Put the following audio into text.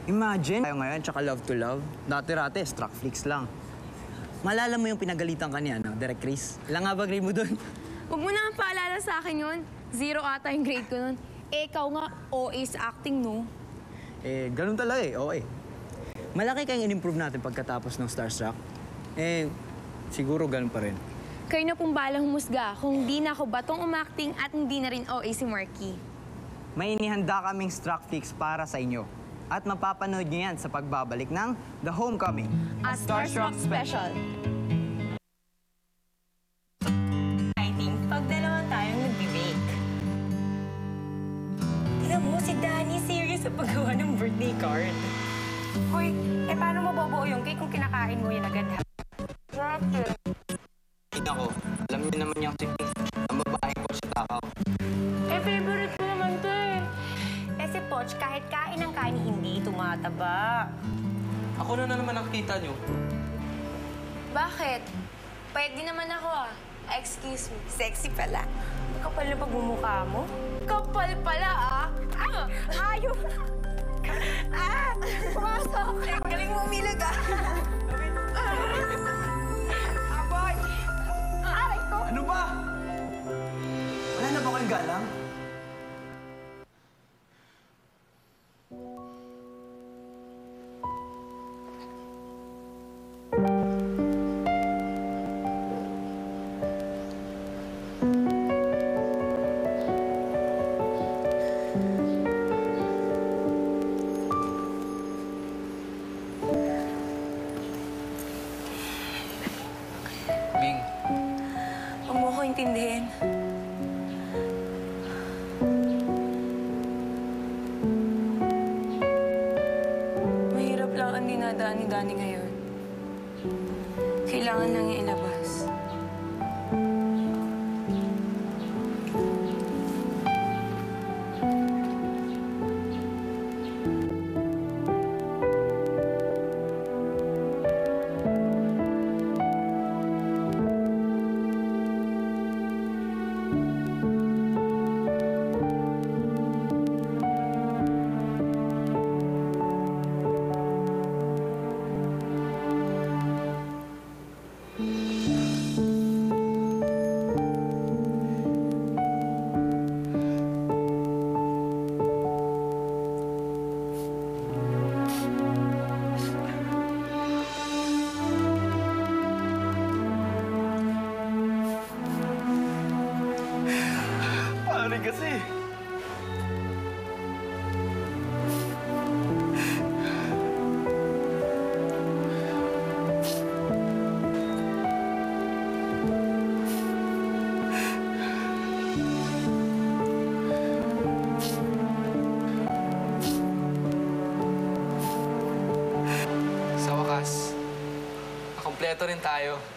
Imagine, tayo ngayon, tsaka love to love. Dati-rate, struck flicks lang. Malala mo yung pinagalitan ka niya, no? Direct Chris. Ilang nga ba grade mo dun? Huwag mo na paalala sa akin yun. 0 ata yung grade ko nun. Eh, ikaw nga, OA sa acting, no? Eh, ganun talaga eh, okay. Malaki kayong in-improve natin pagkatapos ng Starstruck. Eh, siguro ganun pa rin. Kayo na pong balang humusga kung di na ako batong umacting at hindi na rin OA si Marky. May inihanda kaming struck flicks para sa inyo. At mapapanood niyo yan sa pagbabalik ng The Homecoming. A Starstruck Special. Exciting pag dalawa tayong nagbe-bake. Tignan mo, si Danny serious sa paggawa ng birthday card. Hoy, paano mo bobuo yung cake kung kinakain mo yan agad? Ina ko, alam niyo naman yung si Pink, ang babaeng ko sa takaw. Favorite ko naman to eh. Si Poch, kahit kain ng kain, hindi tumataba. Ako na naman nakita nyo. Bakit? Payag din naman ako ah. Excuse me. Sexy pala. Kapal na pagmumukha mo. Kapal pala ah. Ayaw! Pumasok! Galing mo umilag Aboy! Aray ko! Ano ba? Wala na ba kayong galang? Bing, Huwag mo ko intindihin. Mahirap lang ang dinadaan ni Danny ngayon. Kailangan lang niya ilabas. pare kasi. Sa wakas, nakompleto rin tayo.